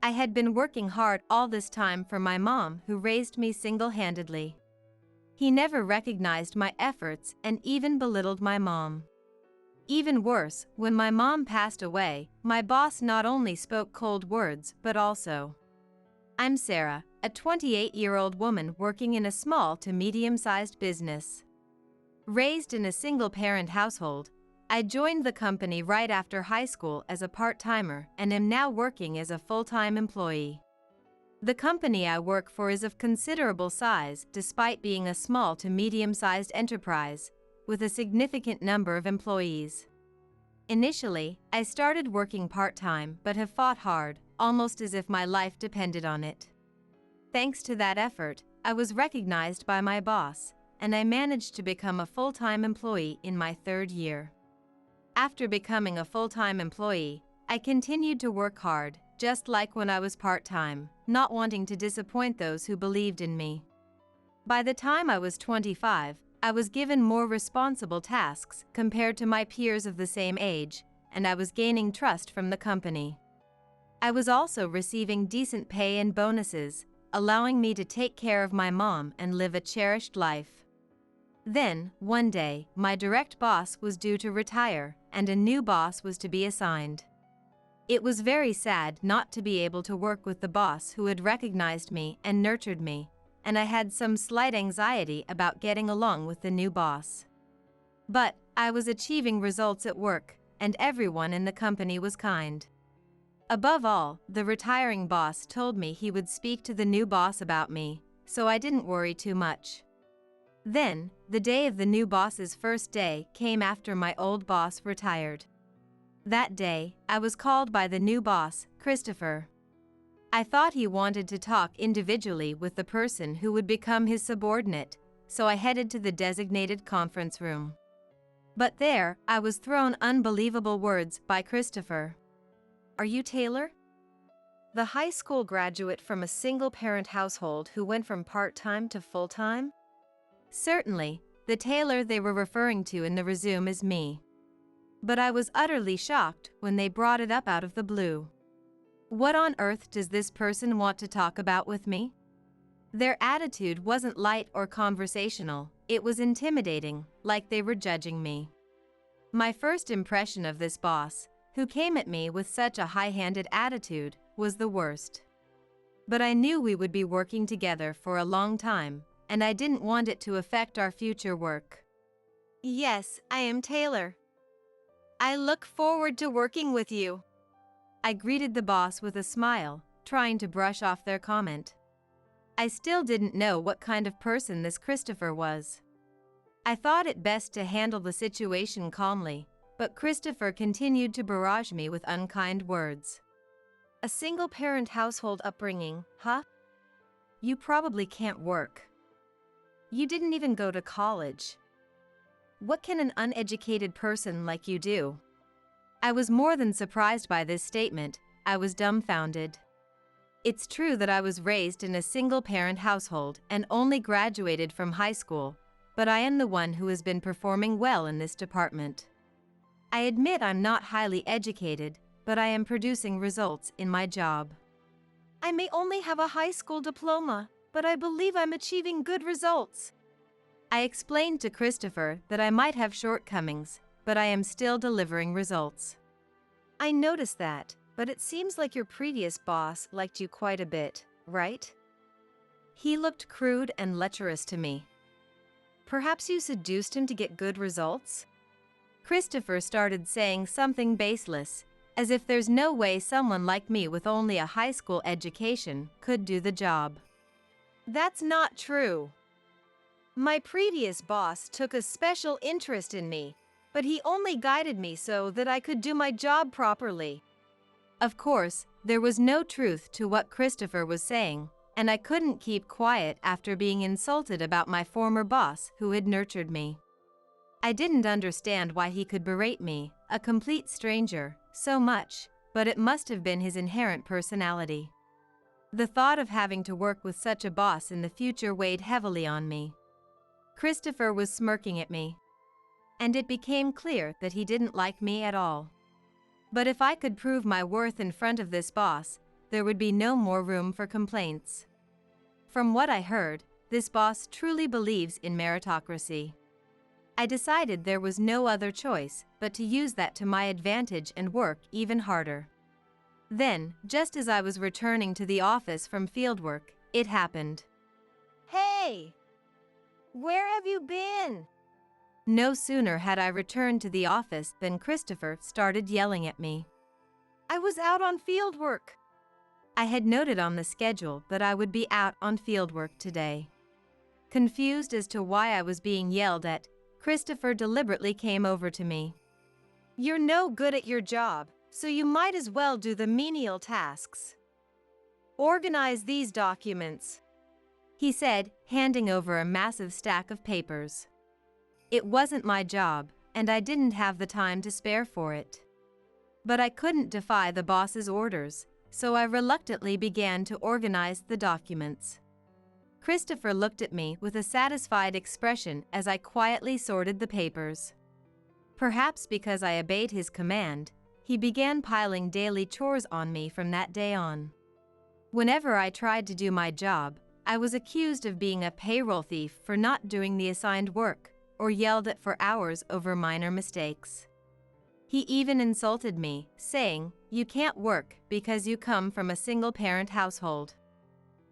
S2: I had been working hard all this time for my mom, who raised me single-handedly. He never recognized my efforts and even belittled my mom. Even worse, when my mom passed away, my boss not only spoke cold words but also, "I'm Sarah, a 28-year-old woman working in a small to medium-sized business. Raised in a single-parent household, I joined the company right after high school as a part-timer and am now working as a full-time employee. The company I work for is of considerable size despite being a small to medium-sized enterprise, with a significant number of employees. Initially, I started working part-time but have fought hard, almost as if my life depended on it. Thanks to that effort, I was recognized by my boss, and I managed to become a full-time employee in my 3rd year. After becoming a full-time employee, I continued to work hard, just like when I was part-time, not wanting to disappoint those who believed in me. By the time I was 25, I was given more responsible tasks compared to my peers of the same age, and I was gaining trust from the company. I was also receiving decent pay and bonuses, allowing me to take care of my mom and live a cherished life. Then, one day, my direct boss was due to retire, and a new boss was to be assigned. It was very sad not to be able to work with the boss who had recognized me and nurtured me, and I had some slight anxiety about getting along with the new boss. But I was achieving results at work, and everyone in the company was kind. Above all, the retiring boss told me he would speak to the new boss about me, so I didn't worry too much. Then, the day of the new boss's first day came after my old boss retired. That day, I was called by the new boss, Christopher. I thought he wanted to talk individually with the person who would become his subordinate, so I headed to the designated conference room. But there, I was thrown unbelievable words by Christopher. "Are you Taylor? The high school graduate from a single-parent household who went from part-time to full-time?" Certainly, the Taylor they were referring to in the resume is me. But I was utterly shocked when they brought it up out of the blue. What on earth does this person want to talk about with me? Their attitude wasn't light or conversational, it was intimidating, like they were judging me. My first impression of this boss, who came at me with such a high-handed attitude, was the worst. But I knew we would be working together for a long time, and I didn't want it to affect our future work. "Yes, I am Taylor. I look forward to working with you." I greeted the boss with a smile, trying to brush off their comment. I still didn't know what kind of person this Christopher was. I thought it best to handle the situation calmly, but Christopher continued to barrage me with unkind words. "A single-parent household upbringing, huh? You probably can't work. You didn't even go to college. What can an uneducated person like you do?" I was more than surprised by this statement, I was dumbfounded. It's true that I was raised in a single-parent household and only graduated from high school, but I am the one who has been performing well in this department. I admit I'm not highly educated, but I am producing results in my job. "I may only have a high school diploma, but I believe I'm achieving good results." I explained to Christopher that I might have shortcomings, but I am still delivering results. "I noticed that, but it seems like your previous boss liked you quite a bit, right? He looked crude and lecherous to me. Perhaps you seduced him to get good results?" Christopher started saying something baseless, as if there's no way someone like me with only a high school education could do the job. "That's not true. My previous boss took a special interest in me, but he only guided me so that I could do my job properly. Of course, there was no truth to what Christopher was saying, and I couldn't keep quiet after being insulted about my former boss who had nurtured me. I didn't understand why he could berate me, a complete stranger, so much, but it must have been his inherent personality. The thought of having to work with such a boss in the future weighed heavily on me. Christopher was smirking at me, and it became clear that he didn't like me at all. But if I could prove my worth in front of this boss, there would be no more room for complaints. From what I heard, this boss truly believes in meritocracy. I decided there was no other choice but to use that to my advantage and work even harder. Then, just as I was returning to the office from fieldwork, it happened.
S3: Hey! Where have you been?
S2: No sooner had I returned to the office than Christopher started yelling at me.
S3: I was out on fieldwork.
S2: I had noted on the schedule that I would be out on fieldwork today. Confused as to why I was being yelled at, Christopher deliberately came over to me.
S3: You're no good at your job, so you might as well do the menial tasks. Organize these documents,
S2: he said, handing over a massive stack of papers. It wasn't my job, and I didn't have the time to spare for it. But I couldn't defy the boss's orders, so I reluctantly began to organize the documents. Christopher looked at me with a satisfied expression as I quietly sorted the papers. Perhaps because I obeyed his command, he began piling daily chores on me from that day on. Whenever I tried to do my job, I was accused of being a payroll thief for not doing the assigned work, or yelled at for hours over minor mistakes. He even insulted me, saying, "You can't work because you come from a single-parent household."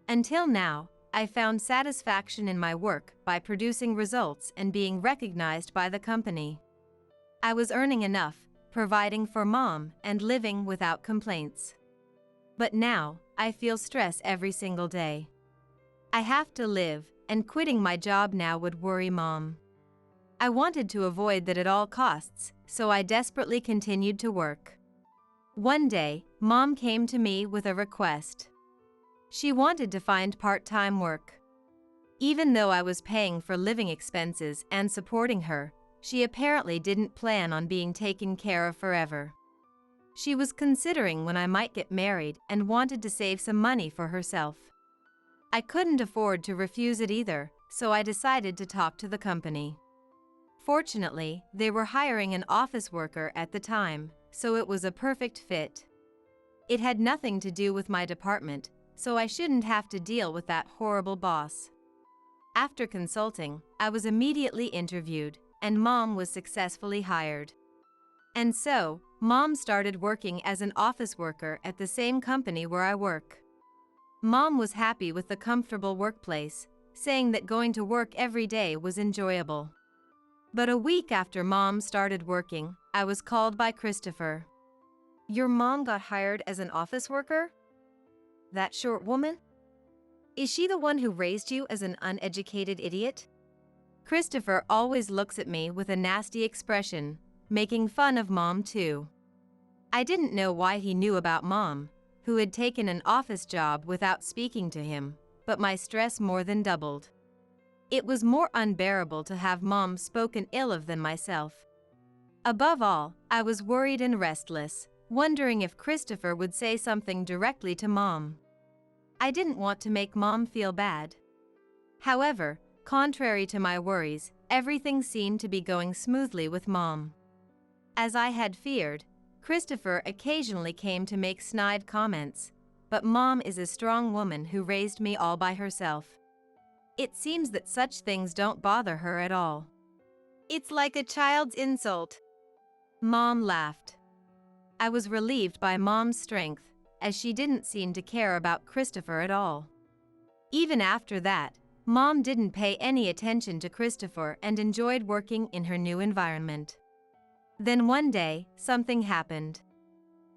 S2: Until now, I found satisfaction in my work by producing results and being recognized by the company. I was earning enough, providing for Mom, and living without complaints. But now, I feel stress every single day. I have to live, and quitting my job now would worry Mom. I wanted to avoid that at all costs, so I desperately continued to work. One day, Mom came to me with a request. She wanted to find part-time work. Even though I was paying for living expenses and supporting her, she apparently didn't plan on being taken care of forever. She was considering when I might get married and wanted to save some money for herself. I couldn't afford to refuse it either, so I decided to talk to the company. Fortunately, they were hiring an office worker at the time, so it was a perfect fit. It had nothing to do with my department, so I shouldn't have to deal with that horrible boss. After consulting, I was immediately interviewed, and Mom was successfully hired. And so, Mom started working as an office worker at the same company where I work. Mom was happy with the comfortable workplace, saying that going to work every day was enjoyable. But a week after Mom started working, I was called by Christopher.
S3: Your mom got hired as an office worker? That short woman? Is she the one who raised you as an uneducated idiot?
S2: Christopher always looks at me with a nasty expression, making fun of Mom too. I didn't know why he knew about Mom, who had taken an office job without speaking to him, but my stress more than doubled. It was more unbearable to have Mom spoken ill of than myself. Above all, I was worried and restless, wondering if Christopher would say something directly to Mom. I didn't want to make Mom feel bad. However, contrary to my worries, everything seemed to be going smoothly with Mom. As I had feared, Christopher occasionally came to make snide comments, but Mom is a strong woman who raised me all by herself. It seems that such things don't bother her at all.
S3: It's like a child's insult.
S2: Mom laughed. I was relieved by Mom's strength, as she didn't seem to care about Christopher at all. Even after that, Mom didn't pay any attention to Christopher and enjoyed working in her new environment. Then one day, something happened.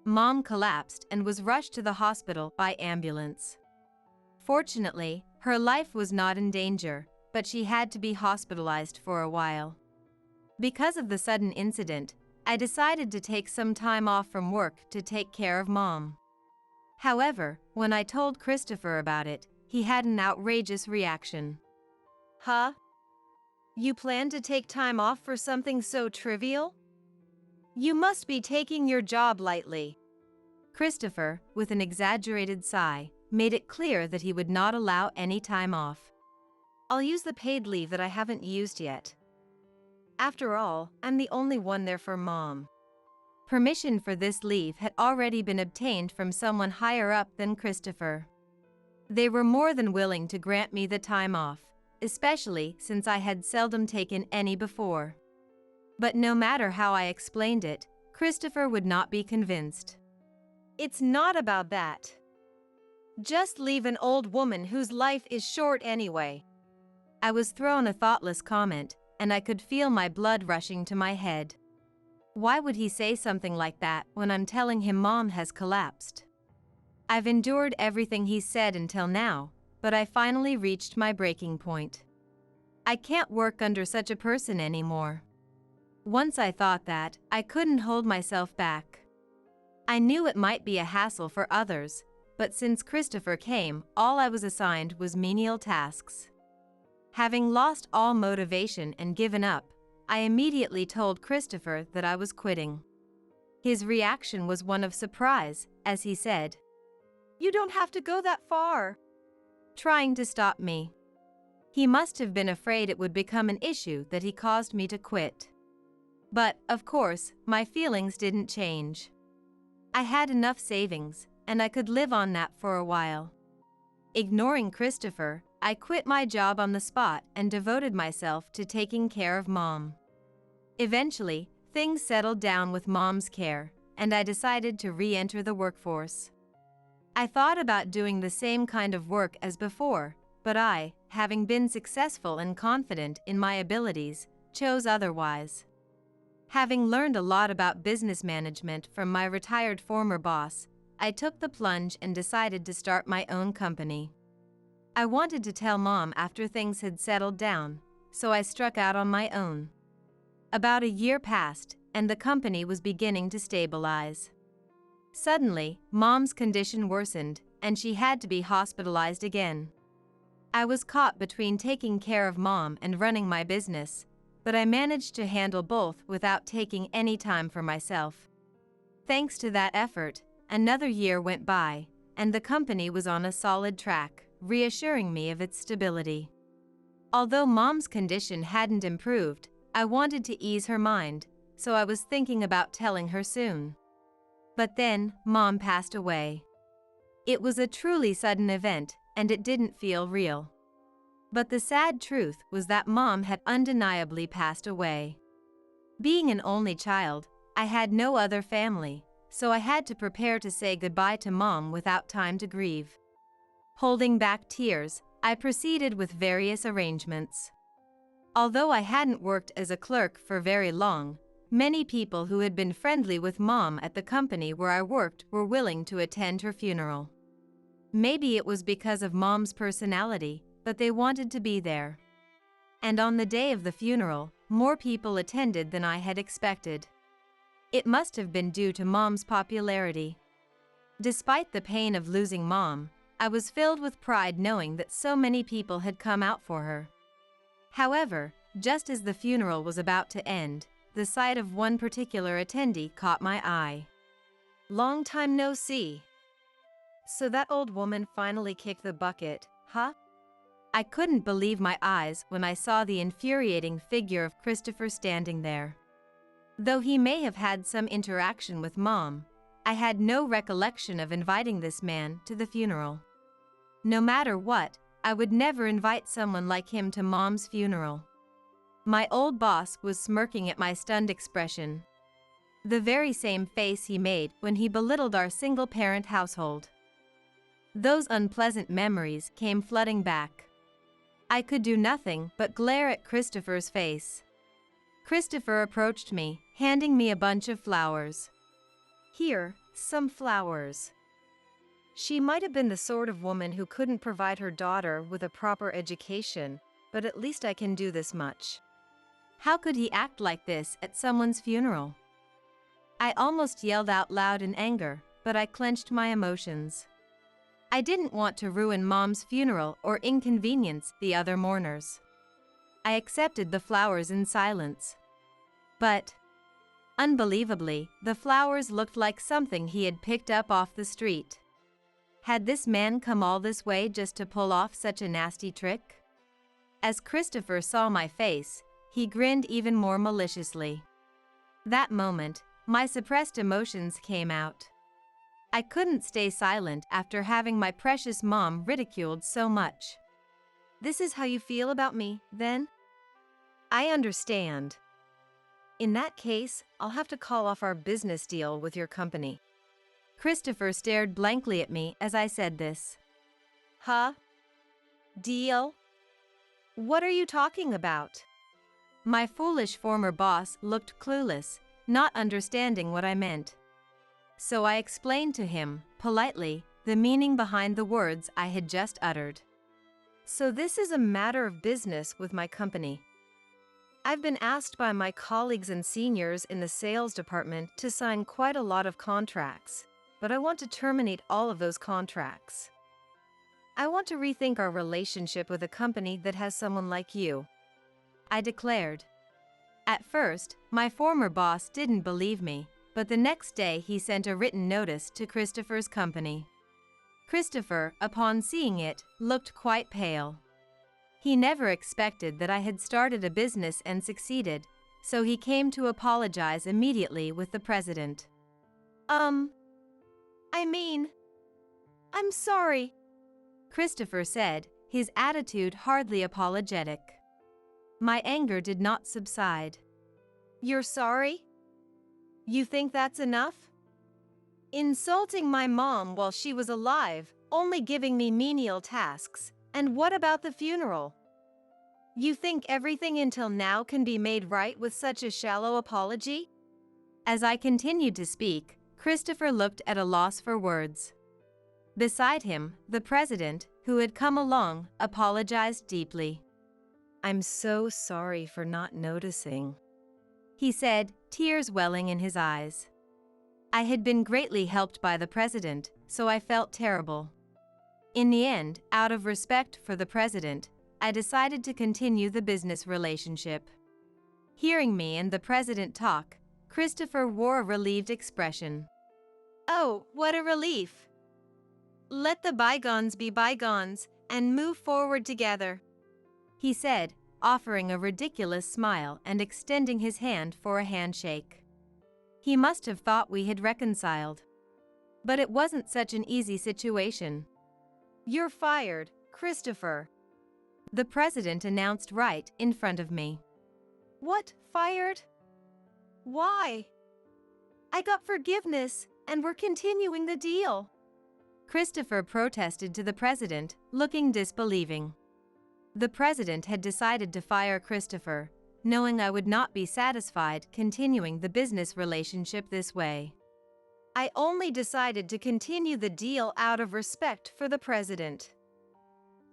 S2: Mom collapsed and was rushed to the hospital by ambulance. Fortunately, her life was not in danger, but she had to be hospitalized for a while. Because of the sudden incident, I decided to take some time off from work to take care of Mom. However, when I told Christopher about it, he had an outrageous reaction.
S3: Huh? You plan to take time off for something so trivial? You must be taking your job lightly.
S2: Christopher, with an exaggerated sigh, made it clear that he would not allow any time off.
S3: I'll use the paid leave that I haven't used yet. After all, I'm the only one there for Mom.
S2: Permission for this leave had already been obtained from someone higher up than Christopher. They were more than willing to grant me the time off, especially since I had seldom taken any before. But no matter how I explained it, Christopher would not be convinced.
S3: It's not about that. Just leave an old woman whose life is short anyway.
S2: I was thrown a thoughtless comment, and I could feel my blood rushing to my head. Why would he say something like that when I'm telling him Mom has collapsed? I've endured everything he said until now, but I finally reached my breaking point. I can't work under such a person anymore. Once I thought that, I couldn't hold myself back. I knew it might be a hassle for others, but since Christopher came, all I was assigned was menial tasks. Having lost all motivation and given up, I immediately told Christopher that I was quitting. His reaction was one of surprise, as he said,
S3: "You don't have to go that far,"
S2: trying to stop me. He must have been afraid it would become an issue that he caused me to quit. But, of course, my feelings didn't change. I had enough savings, and I could live on that for a while. Ignoring Christopher, I quit my job on the spot and devoted myself to taking care of Mom. Eventually, things settled down with Mom's care, and I decided to re-enter the workforce. I thought about doing the same kind of work as before, but I, having been successful and confident in my abilities, chose otherwise. Having learned a lot about business management from my retired former boss, I took the plunge and decided to start my own company. I wanted to tell Mom after things had settled down, so I struck out on my own. About a year passed, and the company was beginning to stabilize. Suddenly, Mom's condition worsened, and she had to be hospitalized again. I was caught between taking care of Mom and running my business, but I managed to handle both without taking any time for myself. Thanks to that effort, another year went by, and the company was on a solid track, reassuring me of its stability. Although Mom's condition hadn't improved, I wanted to ease her mind, so I was thinking about telling her soon. But then, Mom passed away. It was a truly sudden event, and it didn't feel real. But the sad truth was that Mom had undeniably passed away. Being an only child, I had no other family, so I had to prepare to say goodbye to Mom without time to grieve. Holding back tears, I proceeded with various arrangements. Although I hadn't worked as a clerk for very long, many people who had been friendly with Mom at the company where I worked were willing to attend her funeral. Maybe it was because of Mom's personality, but they wanted to be there. And on the day of the funeral, more people attended than I had expected. It must have been due to Mom's popularity. Despite the pain of losing Mom, I was filled with pride knowing that so many people had come out for her. However, just as the funeral was about to end, the sight of one particular attendee caught my eye.
S3: "Long time no see. So that old woman finally kicked the bucket, huh?"
S2: I couldn't believe my eyes when I saw the infuriating figure of Christopher standing there. Though he may have had some interaction with Mom, I had no recollection of inviting this man to the funeral. No matter what, I would never invite someone like him to Mom's funeral. My old boss was smirking at my stunned expression. The very same face he made when he belittled our single-parent household. Those unpleasant memories came flooding back. I could do nothing but glare at Christopher's face. Christopher approached me, handing me a bunch of flowers.
S3: "Here, some flowers." She might have been the sort of woman who couldn't provide her daughter with a proper education, but at least I can do this much.
S2: How could he act like this at someone's funeral? I almost yelled out loud in anger, but I clenched my emotions. I didn't want to ruin Mom's funeral or inconvenience the other mourners. I accepted the flowers in silence. But, unbelievably, the flowers looked like something he had picked up off the street. Had this man come all this way just to pull off such a nasty trick? As Christopher saw my face, he grinned even more maliciously. That moment, my suppressed emotions came out. I couldn't stay silent after having my precious mom ridiculed so much.
S3: This is how you feel about me, then? I understand. In that case, I'll have to call off our business deal with your company.
S2: Christopher stared blankly at me as I said this.
S3: Huh? Deal? What are you talking about?
S2: My foolish former boss looked clueless, not understanding what I meant. So I explained to him, politely, the meaning behind the words I had just uttered.
S3: So this is a matter of business with my company. I've been asked by my colleagues and seniors in the sales department to sign quite a lot of contracts, but I want to terminate all of those contracts. I want to rethink our relationship with a company that has someone like you,
S2: I declared. At first, my former boss didn't believe me, but the next day he sent a written notice to Christopher's company. Christopher, upon seeing it, looked quite pale. He never expected that I had started a business and succeeded, so he came to apologize immediately with the president.
S3: I'm sorry,
S2: Christopher said, his attitude hardly apologetic. My anger did not subside.
S3: You're sorry? You think that's enough? Insulting my mom while she was alive, only giving me menial tasks, and what about the funeral? You think everything until now can be made right with such a shallow apology?
S2: As I continued to speak, Christopher looked at a loss for words. Beside him, the president, who had come along, apologized deeply.
S3: I'm so sorry for not noticing,
S2: he said, tears welling in his eyes. I had been greatly helped by the president, so I felt terrible. In the end, out of respect for the president, I decided to continue the business relationship. Hearing me and the president talk, Christopher wore a relieved expression.
S3: Oh, what a relief! Let the bygones be bygones, and move forward together,
S2: he said, offering a ridiculous smile and extending his hand for a handshake. He must have thought we had reconciled. But it wasn't such an easy situation.
S3: You're fired, Christopher,
S2: the president announced right in front of me.
S3: What, fired? Why? I got forgiveness, and we're continuing the deal,
S2: Christopher protested to the president, looking disbelieving. The president had decided to fire Christopher, knowing I would not be satisfied continuing the business relationship this way.
S3: I only decided to continue the deal out of respect for the president.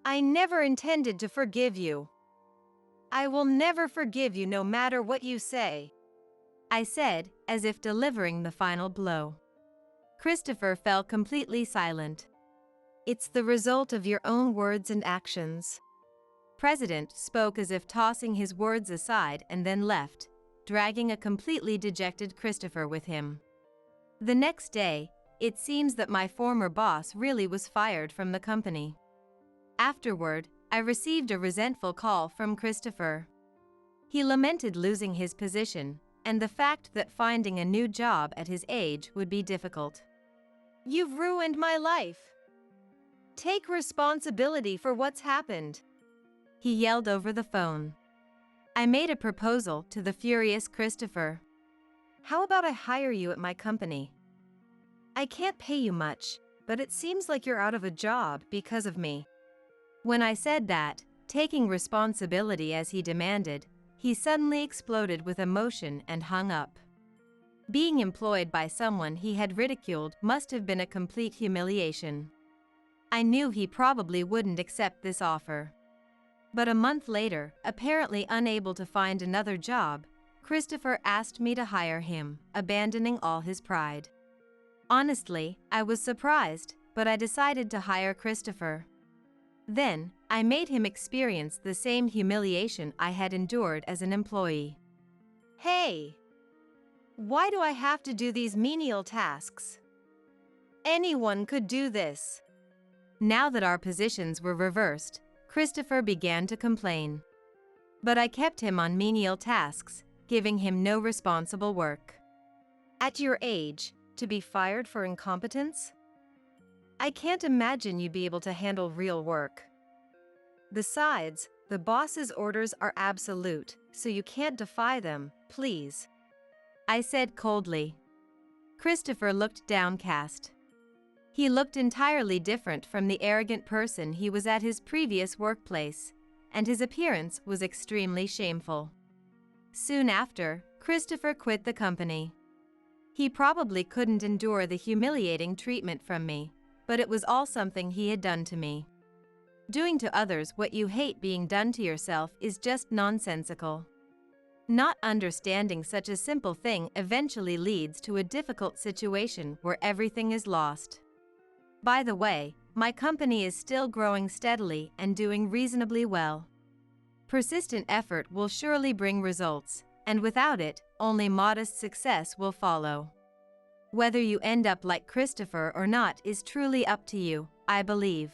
S3: I never intended to forgive you. I will never forgive you no matter what you say,
S2: I said, as if delivering the final blow. Christopher fell completely silent.
S3: It's the result of your own words and actions.
S2: President spoke as if tossing his words aside and then left, dragging a completely dejected Christopher with him. The next day, it seems that my former boss really was fired from the company. Afterward, I received a resentful call from Christopher. He lamented losing his position and the fact that finding a new job at his age would be difficult.
S3: You've ruined my life. Take responsibility for what's happened,
S2: he yelled over the phone. I made a proposal to the furious Christopher.
S3: How about I hire you at my company? I can't pay you much, but it seems like you're out of a job because of me.
S2: When I said that, taking responsibility as he demanded, he suddenly exploded with emotion and hung up. Being employed by someone he had ridiculed must have been a complete humiliation. I knew he probably wouldn't accept this offer. But a month later, apparently unable to find another job, Christopher asked me to hire him, abandoning all his pride. Honestly, I was surprised, but I decided to hire Christopher. Then, I made him experience the same humiliation I had endured as an employee.
S3: Hey! Why do I have to do these menial tasks? Anyone could do this.
S2: Now that our positions were reversed, Christopher began to complain. But I kept him on menial tasks, giving him no responsible work.
S3: At your age, to be fired for incompetence? I can't imagine you'd be able to handle real work. Besides, the boss's orders are absolute, so you can't defy them, please.
S2: I said coldly. Christopher looked downcast. He looked entirely different from the arrogant person he was at his previous workplace, and his appearance was extremely shameful. Soon after, Christopher quit the company. He probably couldn't endure the humiliating treatment from me, but it was all something he had done to me. Doing to others what you hate being done to yourself is just nonsensical. Not understanding such a simple thing eventually leads to a difficult situation where everything is lost. By the way, my company is still growing steadily and doing reasonably well. Persistent effort will surely bring results, and without it, only modest success will follow. Whether you end up like Christopher or not is truly up to you, I believe.